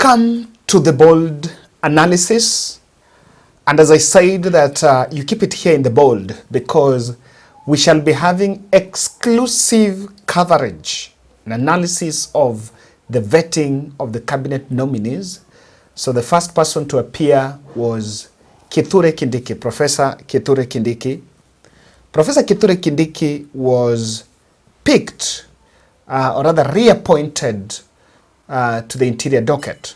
come to the bold analysis. And as I said, that you keep it here in the bold because we shall be having exclusive coverage and analysis of the vetting of the cabinet nominees. So the first person to appear was Kindiki, Professor Kindiki. Professor Kindiki was picked, or rather reappointed to the Interior Docket.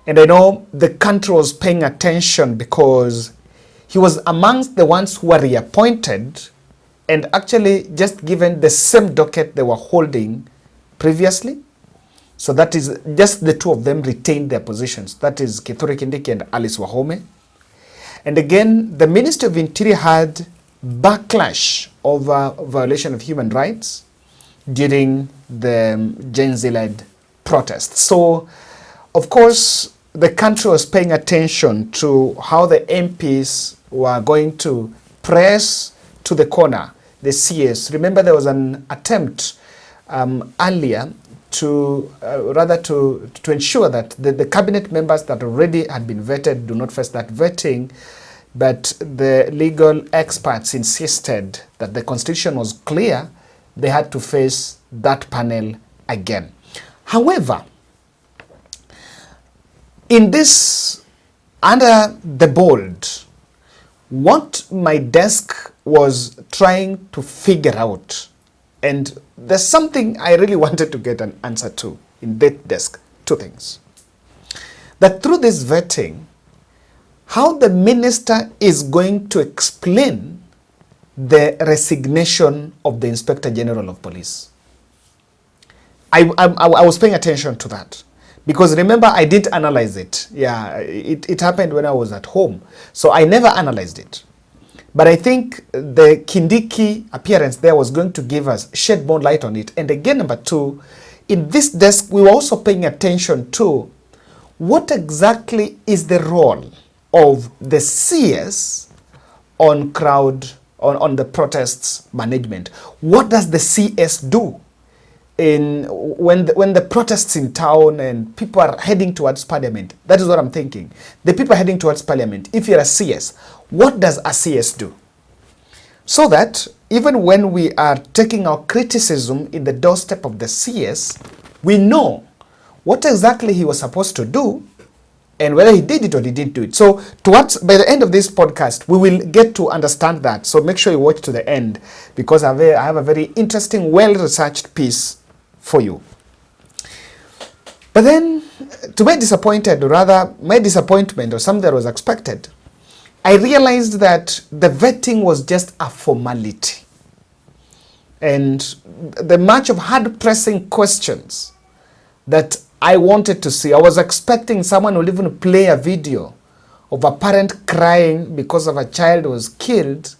And I know the country was paying attention because he was amongst the ones who were reappointed and actually just given the same docket they were holding previously. So that is just the two of them retained their positions. That is Kindiki and Alice Wahome. And again, the Ministry of Interior had backlash over violation of human rights during the Gen Z-led protests. So, of course, the country was paying attention to how the MPs were going to press to the corner the CS. Remember, there was an attempt earlier to ensure that the cabinet members that already had been vetted do not face that vetting, but the legal experts insisted that the constitution was clear, they had to face that panel again. However, in this, under the bold, what my desk was trying to figure out, and there's something I really wanted to get an answer to in that desk, two things. That through this vetting, how the minister is going to explain the resignation of the Inspector General of Police. I was paying attention to that. Because remember, I didn't analyze it. Yeah, it happened when I was at home. So I never analyzed it. But I think the Kindiki appearance there was going to give us, shed more light on it. And again, number two, in this desk, we were also paying attention to what exactly is the role of the CS on the protests management. What does the CS do when the protests in town and people are heading towards parliament? That is what I'm thinking. The people are heading towards parliament. If you're a CS, what does a CS do? So that even when we are taking our criticism in the doorstep of the CS, we know what exactly he was supposed to do and whether he did it or he didn't do it. So by the end of this podcast, we will get to understand that. So make sure you watch to the end because I have a very interesting, well-researched piece for you. But then, to my disappointment, or something that was expected, I realized that the vetting was just a formality. And the much of hard-pressing questions that I wanted to see, I was expecting someone would even play a video of a parent crying because of a child was killed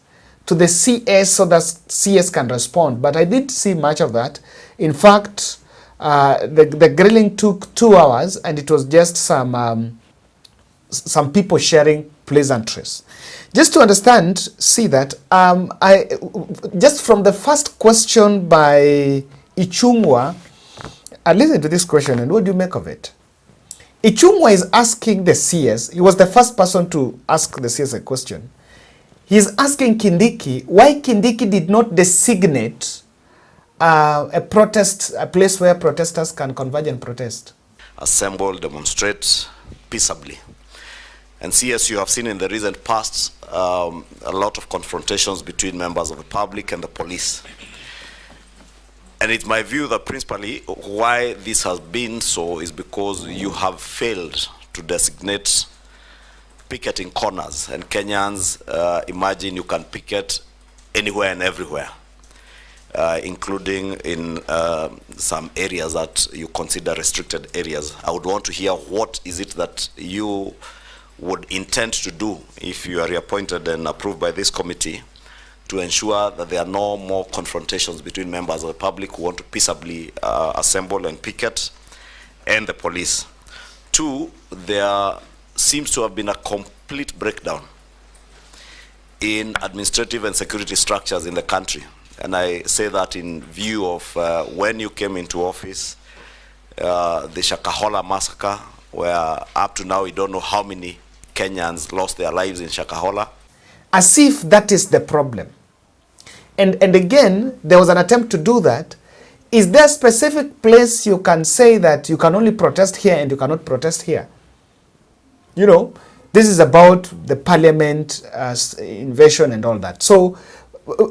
to the CS so that CS can respond. But I didn't see much of that. In fact, the grilling took 2 hours and it was just some people sharing pleasantries. Just to understand, see that, just from the first question by Ichung'wa, listen to this question and what do you make of it? Ichung'wa is asking the CS, he was the first person to ask the CS a question. He's asking Kindiki why Kindiki did not designate a place where protesters can converge and protest. Assemble, demonstrate peaceably. And CS, you have seen in the recent past a lot of confrontations between members of the public and the police. And it's my view that principally why this has been so is because you have failed to designate picketing corners. And Kenyans imagine you can picket anywhere and everywhere, including in some areas that you consider restricted areas. I would want to hear what is it that you would intend to do if you are reappointed and approved by this committee to ensure that there are no more confrontations between members of the public who want to peaceably assemble and picket and the police. 2, there seems to have been a complete breakdown in administrative and security structures in the country. And I say that in view of when you came into office, the Shakahola massacre, where up to now we don't know how many Kenyans lost their lives in Shakahola. As if that is the problem. And again, there was an attempt to do that. Is there a specific place you can say that you can only protest here and you cannot protest here? You know, this is about the parliament invasion and all that. So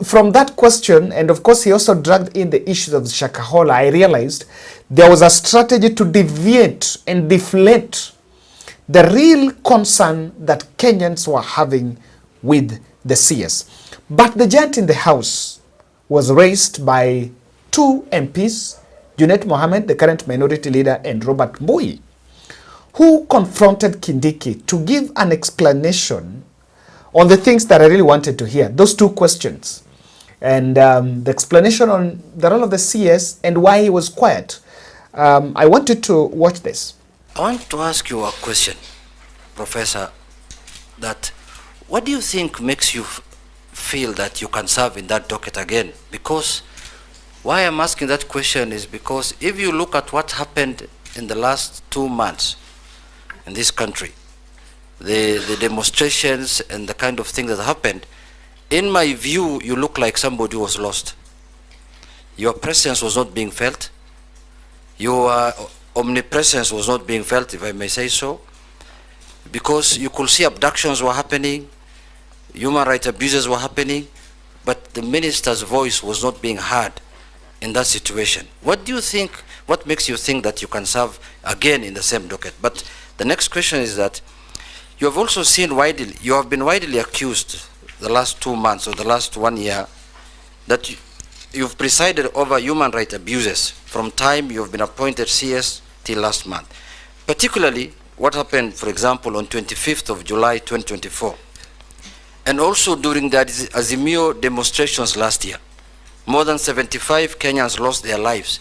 from that question, and of course he also dragged in the issues of Shakahola, I realized there was a strategy to deviate and deflate the real concern that Kenyans were having with the CS. But the giant in the house was raised by two MPs, Junet Mohammed, the current minority leader, and Robert Mbui, who confronted Kindiki to give an explanation on the things that I really wanted to hear, those two questions. And the explanation on the role of the CS and why he was quiet. I wanted to watch this. I want to ask you a question, Professor, that what do you think makes you feel that you can serve in that docket again? Because why I'm asking that question is because if you look at what happened in the last 2 months in this country, the demonstrations and the kind of things that happened, in my view, you look like somebody who was lost. Your presence was not being felt. Your omnipresence was not being felt, if I may say so, because you could see abductions were happening, human rights abuses were happening, but the minister's voice was not being heard in that situation. What do you think, what makes you think that you can serve again in the same docket? But the next question is that you have also seen widely, you have been widely accused the last 2 months or the last 1 year that you've presided over human rights abuses from time you've been appointed CS till last month. Particularly what happened, for example, on 25th of July 2024. And also during the Azimio demonstrations last year. More than 75 Kenyans lost their lives.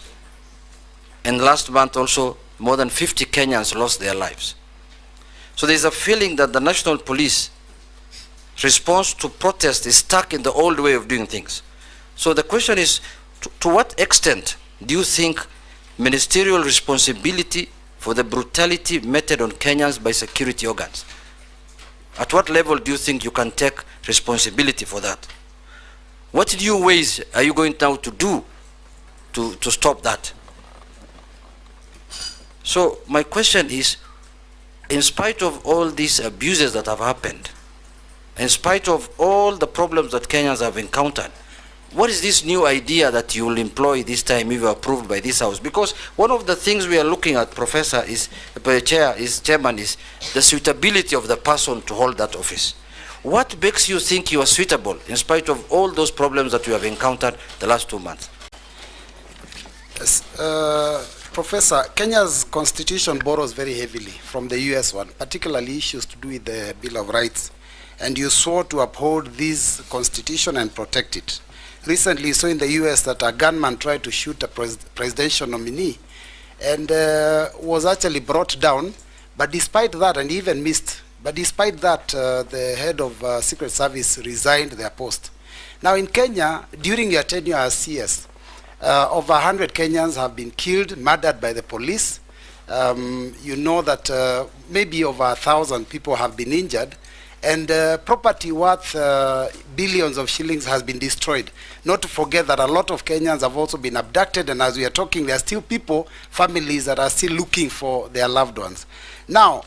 And last month also, more than 50 Kenyans lost their lives. So there's a feeling that the national police response to protest is stuck in the old way of doing things. So the question is, to what extent do you think ministerial responsibility for the brutality meted on Kenyans by security organs? At what level do you think you can take responsibility for that? What new ways are you going now to do to stop that? So my question is, in spite of all these abuses that have happened, in spite of all the problems that Kenyans have encountered, what is this new idea that you will employ this time if you are approved by this House? Because one of the things we are looking at, Professor, Chairman, is the suitability of the person to hold that office. What makes you think you are suitable in spite of all those problems that you have encountered the last 2 months? Yes, Professor, Kenya's constitution borrows very heavily from the US one, particularly issues to do with the Bill of Rights. And you swore to uphold this constitution and protect it. Recently, saw in the US that a gunman tried to shoot a presidential nominee and was actually brought down, but despite that, and even missed, but despite that, the head of Secret Service resigned their post. Now in Kenya, during your tenure as CS, over 100 Kenyans have been killed, murdered by the police. You know that maybe over 1,000 people have been injured, and property worth billions of shillings has been destroyed. Not to forget that a lot of Kenyans have also been abducted, and as we are talking, there are still people, families that are still looking for their loved ones. Now,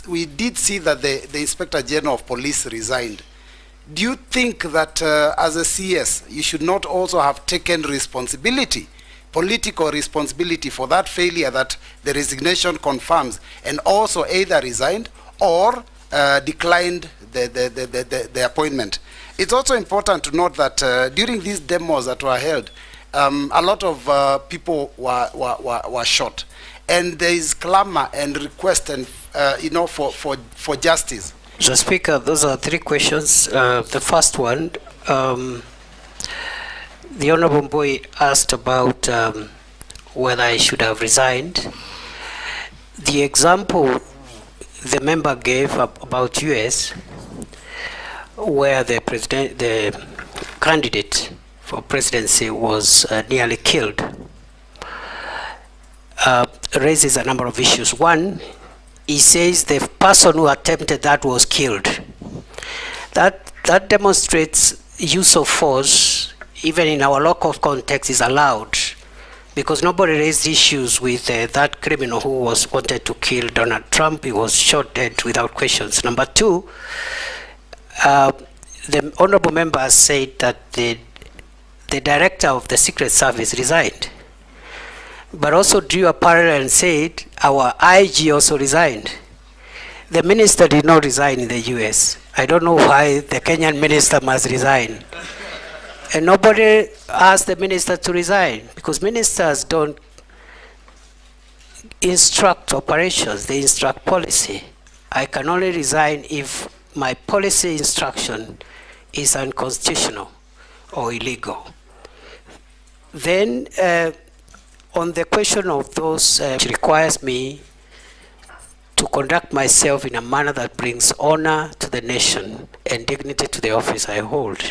we did see that the Inspector General of Police resigned. Do you think that as a CS, you should not also have taken responsibility, political responsibility for that failure that the resignation confirms, and also either resigned or declined the appointment? It's also important to note that during these demos that were held, a lot of people were shot, and there is clamor and request and for justice. So, Speaker, those are 3 questions. The first one, the Honorable Boy asked about whether I should have resigned. The example the member gave about US, where the candidate for presidency was nearly killed. raises a number of issues. One, he says the person who attempted that was killed. That demonstrates use of force, even in our local context, is allowed, because nobody raised issues with that criminal who was wanted to kill Donald Trump. He was shot dead without questions. Number two, the honorable member has said that the director of the Secret Service resigned, but also drew a parallel and said our IG also resigned. The minister did not resign in the US. I don't know why the Kenyan minister must resign. And nobody asked the minister to resign, because ministers don't instruct operations, they instruct policy. I can only resign if my policy instruction is unconstitutional or illegal. Then on the question of those, which requires me to conduct myself in a manner that brings honor to the nation and dignity to the office I hold.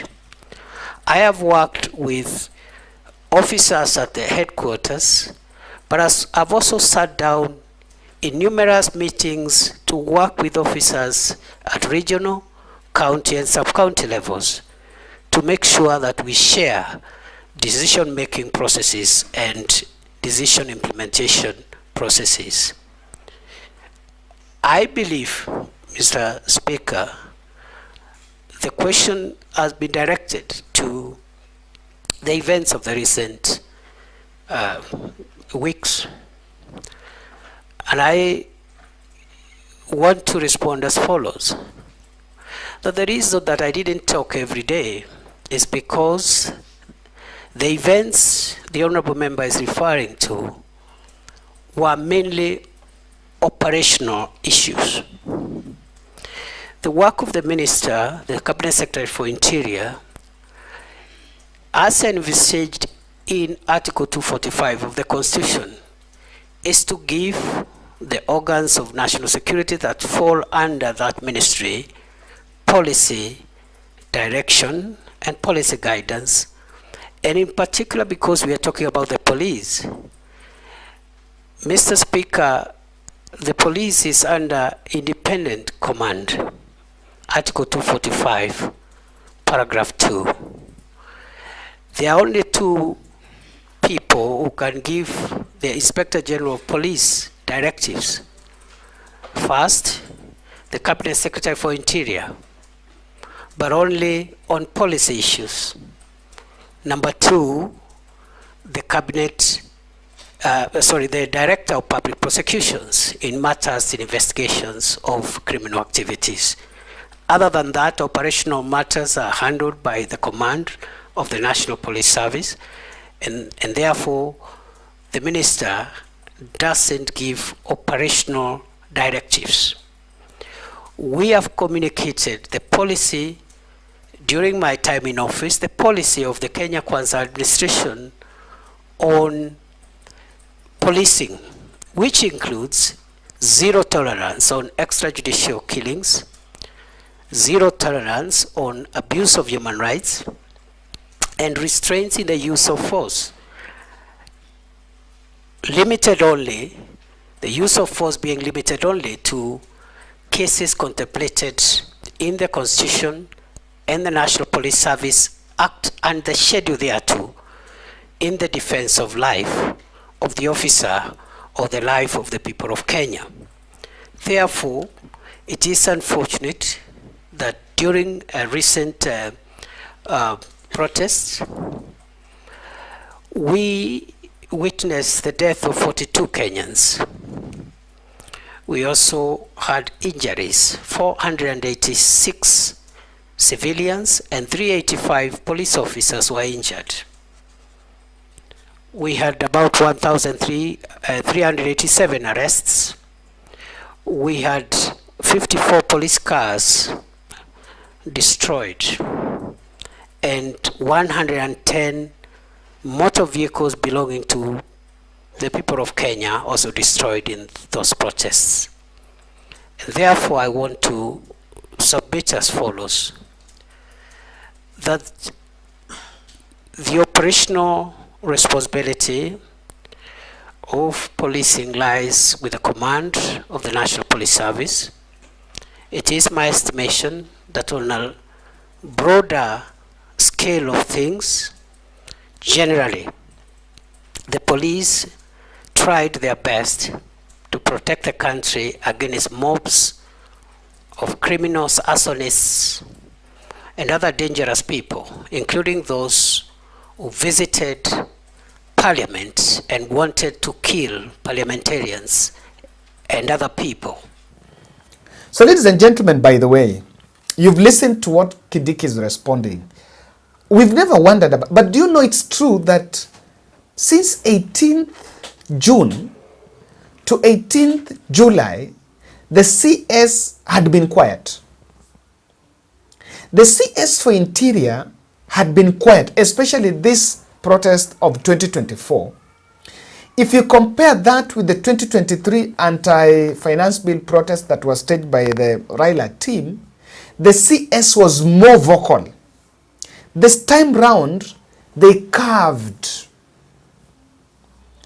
I have worked with officers at the headquarters, but I've also sat down in numerous meetings to work with officers at regional, county, and sub-county levels to make sure that we share decision-making processes and decision implementation processes. I believe, Mr. Speaker, the question has been directed to the events of the recent weeks. And I want to respond as follows. That the reason that I didn't talk every day is because the events the honorable member is referring to were mainly operational issues. The work of the minister, the Cabinet Secretary for Interior, as envisaged in Article 245 of the Constitution, is to give the organs of national security that fall under that ministry policy direction and policy guidance. And in particular, because we are talking about the police, Mr. Speaker, the police is under independent command. Article 245, paragraph 2. There are only two people who can give the Inspector General of Police directives. First, the Cabinet Secretary for Interior, but only on policy issues. Number two, the the Director of Public Prosecutions in matters in investigations of criminal activities. Other than that, operational matters are handled by the command of the National Police Service, and therefore the minister doesn't give operational directives. We have communicated the policy during my time in office, the policy of the Kenya Kwanza administration on policing, which includes zero tolerance on extrajudicial killings, zero tolerance on abuse of human rights, and restraints in the use of force. Limited only, the use of force being limited only to cases contemplated in the Constitution and the National Police Service Act and the schedule thereto in the defense of life of the officer or the life of the people of Kenya. Therefore, it is unfortunate that during a recent protests, we witnessed the death of 42 Kenyans. We also had injuries, 486 civilians and 385 police officers were injured. We had about 1,387 arrests. We had 54 police cars destroyed and 110 motor vehicles belonging to the people of Kenya also destroyed in those protests. And therefore, I want to submit as follows: that the operational responsibility of policing lies with the command of the National Police Service. It is my estimation that on a broader scale of things, generally, the police tried their best to protect the country against mobs of criminals, arsonists, and other dangerous people, including those who visited Parliament and wanted to kill parliamentarians and other people. So, ladies and gentlemen, by the way, you've listened to what Kindiki is responding. We've never wondered about, but do you know it's true that since 18th June to 18th July, the CS had been quiet. The CS for Interior had been quiet, especially this protest of 2024. If you compare that with the 2023 anti-finance bill protest that was staged by the Raila team, the CS was more vocal. This time round, they carved.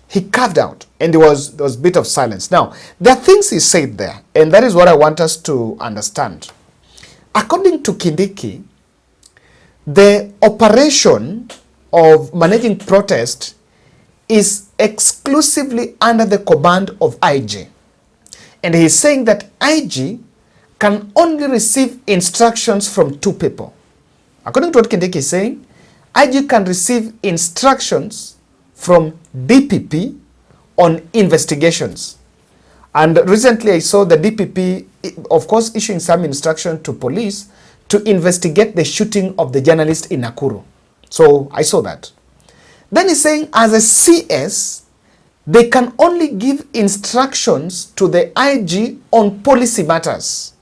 He carved out, and there was a bit of silence. Now, there are things he said there, and that is what I want us to understand. According to Kindiki, the operation of managing protest is exclusively under the command of IG. And he's saying that IG can only receive instructions from two people. According to what Kindiki is saying, IG can receive instructions from DPP on investigations. And recently I saw the DPP, of course, issuing some instruction to police to investigate the shooting of the journalist in Nakuru. So I saw that. Then he's saying as a CS, they can only give instructions to the IG on policy matters.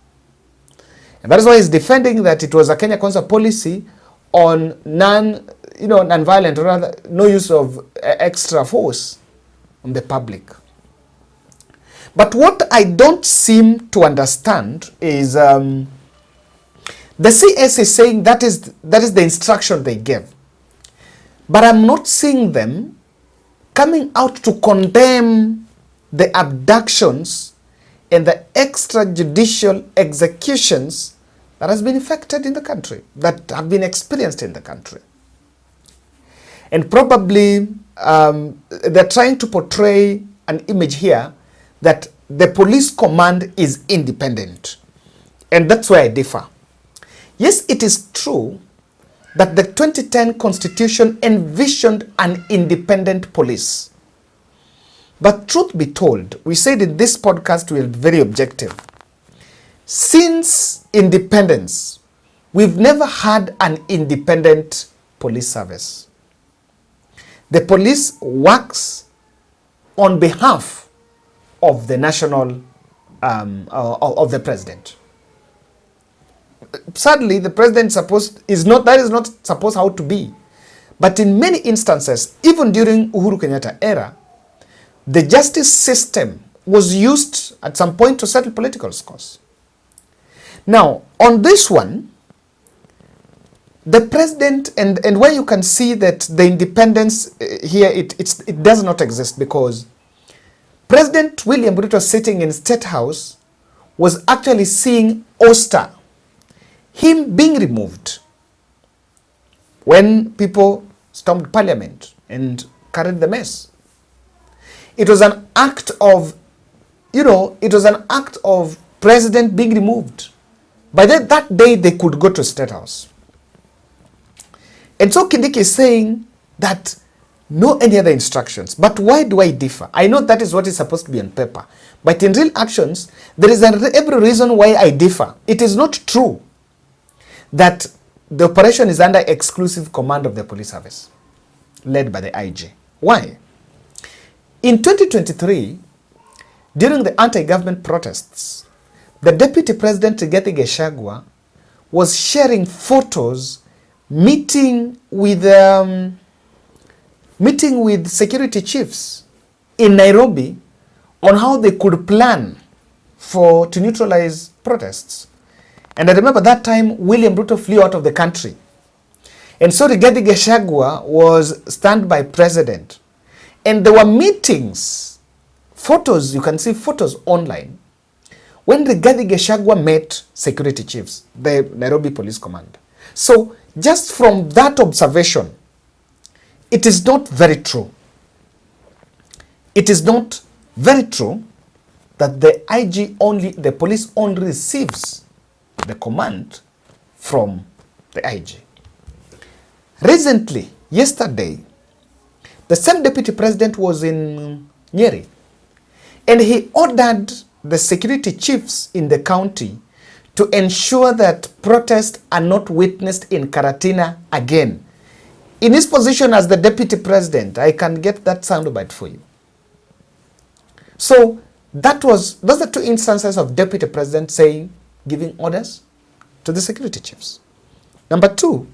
And that is why he's defending that it was a Kenya Kwanza policy on non-violent, or rather no use of extra force on the public. But what I don't seem to understand is the CS is saying that is the instruction they gave. But I'm not seeing them coming out to condemn the abductions and the extrajudicial executions that has been effected in the country, that have been experienced in the country. And probably they're trying to portray an image here that the police command is independent. And that's where I differ. Yes, it is true that the 2010 Constitution envisioned an independent police. But truth be told, we said in this podcast we are very objective. Since independence, we've never had an independent police service. The police works on behalf of the national, of the president. Sadly, the president that is not supposed how to be. But in many instances, even during Uhuru Kenyatta era, the justice system was used at some point to settle political scores. Now, on this one, the president, and where you can see that the independence here, it does not exist, because President William Ruto sitting in State House was actually seeing Oster, him being removed when people stormed Parliament and carried the mess. It was an act of, president being removed. By that day, they could go to State House. And so Kindiki is saying that no any other instructions. But why do I differ? I know that is what is supposed to be on paper. But in real actions, there is every reason why I differ. It is not true that the operation is under exclusive command of the police service, led by the IG. Why? In 2023, during the anti-government protests, the Deputy President Rigathi Gachagua was sharing photos meeting with security chiefs in Nairobi on how they could plan to neutralize protests. And I remember that time William Ruto flew out of the country. And so Rigathi Gachagua was standby president. And there were meetings photos, you can see photos online, when Rigathi Gachagua met security chiefs, the Nairobi Police Command. So just from that observation, it is not very true. It is not very true that the IG only, the police only receives the command from the IG. Recently, yesterday, the same deputy president was in Nyeri, and he ordered the security chiefs in the county to ensure that protests are not witnessed in Karatina again. In his position as the deputy president, I can get that soundbite for you. So those are two instances of deputy president saying, giving orders to the security chiefs. Number two,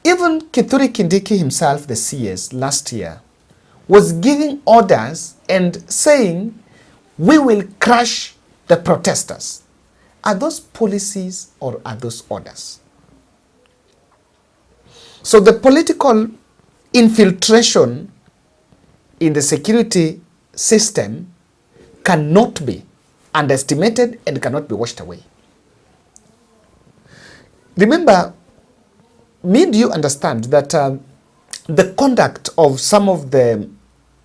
even Kithure Kindiki himself, the CS, last year, was giving orders and saying, we will crush the protesters. Are those policies or are those orders? So the political infiltration in the security system cannot be underestimated and cannot be washed away. Remember, do you understand that the conduct of some of the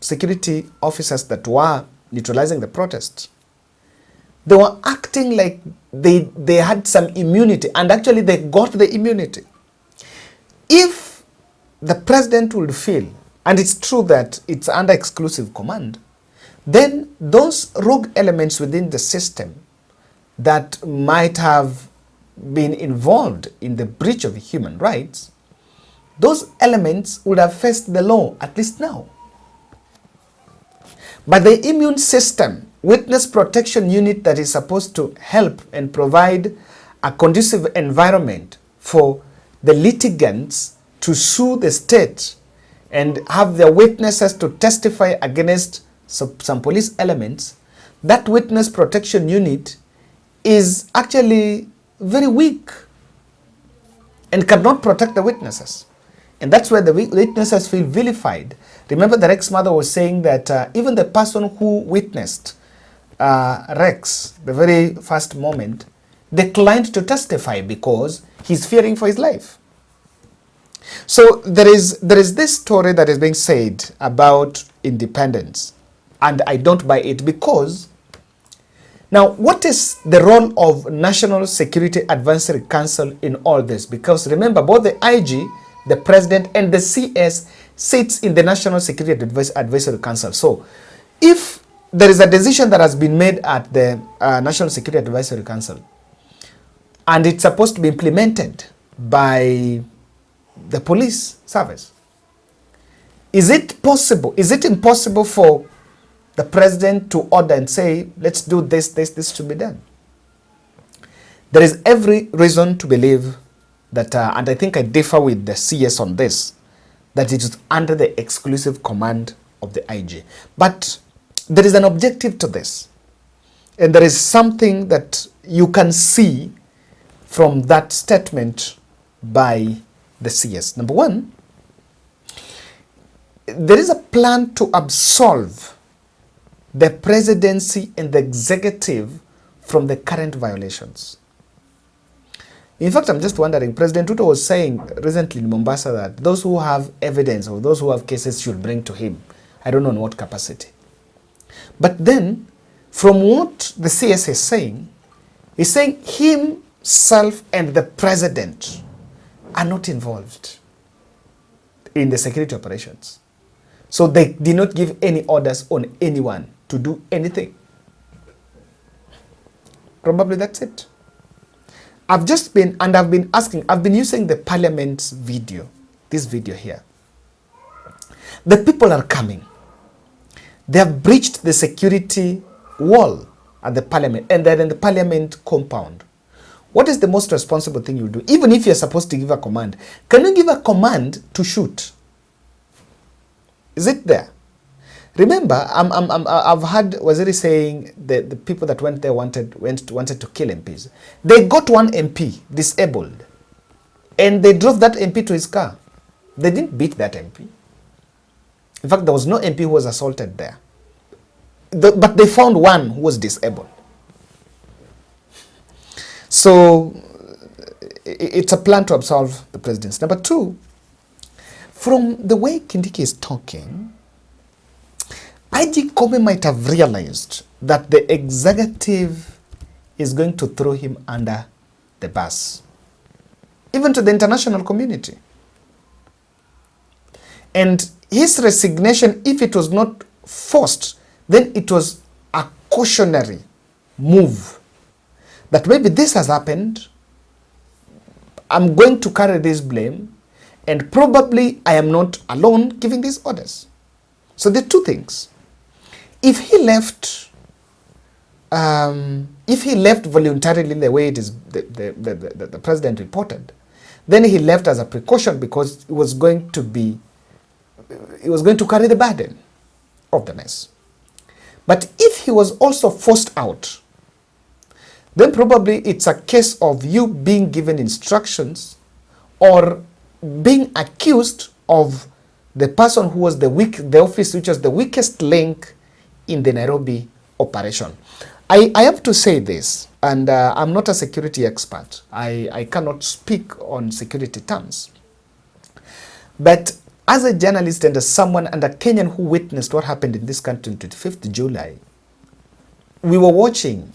security officers that were neutralizing the protests, they were acting like they had some immunity, and actually they got the immunity. If the president would feel, and it's true that it's under exclusive command, then those rogue elements within the system that might have been involved in the breach of human rights, those elements would have faced the law, at least now. But the immune system, witness protection unit that is supposed to help and provide a conducive environment for the litigants to sue the state and have their witnesses to testify against some police elements, that witness protection unit is actually very weak and cannot protect the witnesses. And that's where the witnesses feel vilified. Remember, the Rex mother was saying that even the person who witnessed Rex, the very first moment, declined to testify because he's fearing for his life. So there is this story that is being said about independence, and I don't buy it because now, what is the role of National Security Advisory Council in all this? Because remember, both the IG, the president, and the CS sits in the National Security Advisory Council. So, if there is a decision that has been made at the National Security Advisory Council, and it's supposed to be implemented by the police service, is it possible, is it impossible for the president to order and say, let's do this should be done? There is every reason to believe that, and I think I differ with the CS on this, that it is under the exclusive command of the IG. But there is an objective to this. And there is something that you can see from that statement by the CS. Number one, there is a plan to absolve the presidency and the executive from the current violations. In fact, I'm just wondering, President Ruto was saying recently in Mombasa that those who have evidence or those who have cases should bring to him. I don't know in what capacity. But then, from what the CS is saying, he's saying himself and the president are not involved in the security operations. So they did not give any orders on anyone to do anything. Probably that's it. I've been using the parliament's video, this video here. The people are coming. They have breached the security wall at the parliament, and they're in the parliament compound. What is the most responsible thing you do? Even if you're supposed to give a command, can you give a command to shoot? Is it there? Remember, I've heard Waziri saying that the people that went there wanted to kill MPs. They got one MP disabled, and they drove that MP to his car. They didn't beat that MP. In fact, there was no MP who was assaulted there. but they found one who was disabled. So it's a plan to absolve the president. Number two, from the way Kindiki is talking, IG Koome might have realized that the executive is going to throw him under the bus, even to the international community. And his resignation, if it was not forced, then it was a cautionary move that maybe this has happened, I'm going to carry this blame, and probably I am not alone giving these orders. So there are two things. If he left voluntarily the way it is the president reported, then he left as a precaution because he was going to carry the burden of the mess. But if he was also forced out, then probably it's a case of you being given instructions or being accused of the person who was the office which was the weakest link in the Nairobi operation. I have to say this, and I'm not a security expert. I cannot speak on security terms. But as a journalist and as someone and a Kenyan who witnessed what happened in this country on 25th July, we were watching,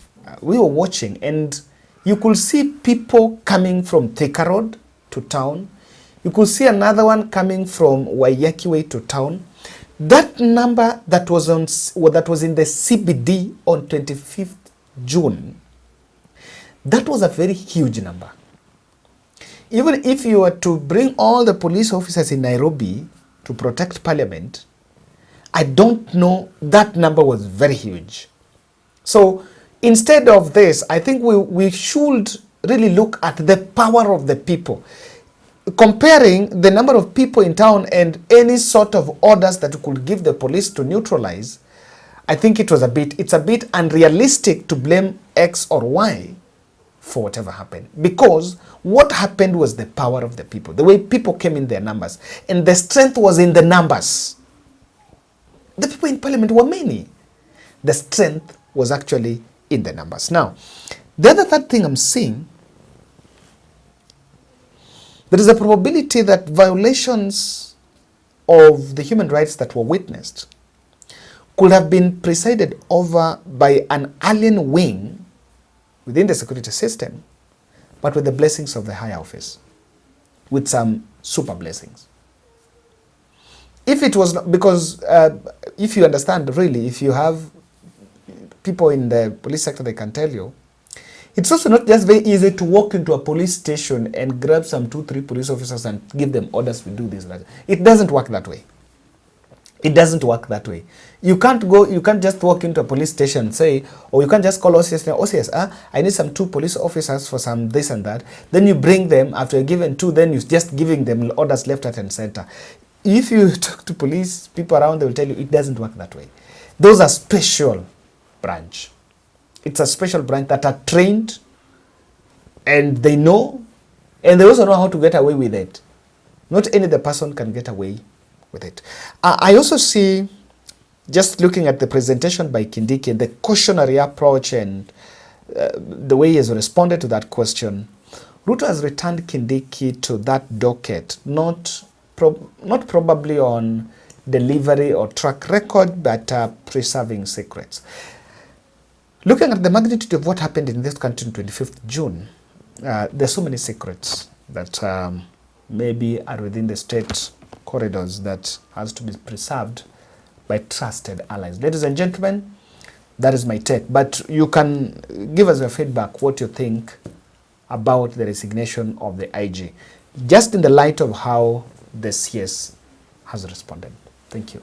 and you could see people coming from Thika Road to town. You could see another one coming from Waiyaki Way to town. That number that was in the CBD on 25th June, that was a very huge number. Even if you were to bring all the police officers in Nairobi to protect Parliament, I don't know, that number was very huge. So instead of this, I think we should really look at the power of the people. Comparing the number of people in town and any sort of orders that you could give the police to neutralize, I think it's a bit unrealistic to blame X or Y for whatever happened. Because what happened was the power of the people, the way people came in their numbers, and the strength was in the numbers. The people in Parliament were many. The strength was actually in the numbers. Now, the other third thing I'm seeing, there is a probability that violations of the human rights that were witnessed could have been presided over by an alien wing within the security system, but with the blessings of the higher office, with some super blessings. If it was not, because if you understand really, if you have people in the police sector, they can tell you, it's also not just very easy to walk into a police station and grab some 2-3 police officers and give them orders to do this. It doesn't work that way. It doesn't work that way. You can't just walk into a police station and say, or you can't just call OCS, I need some 2 police officers for some this and that. Then you bring them, after you're given 2, then you're just giving them orders left, right, and center. If you talk to police people around, they will tell you it doesn't work that way. Those are special branch. It's a special branch that are trained, and they know, and they also know how to get away with it. Not any other person can get away with it. I also see, just looking at the presentation by Kindiki and the cautionary approach and the way he has responded to that question, Ruto has returned Kindiki to that docket, not probably on delivery or track record, but preserving secrets. Looking at the magnitude of what happened in this country on 25th June, there's so many secrets that maybe are within the state corridors that has to be preserved by trusted allies. Ladies and gentlemen, that is my take. But you can give us your feedback, what you think about the resignation of the IG, just in the light of how the CS has responded. Thank you.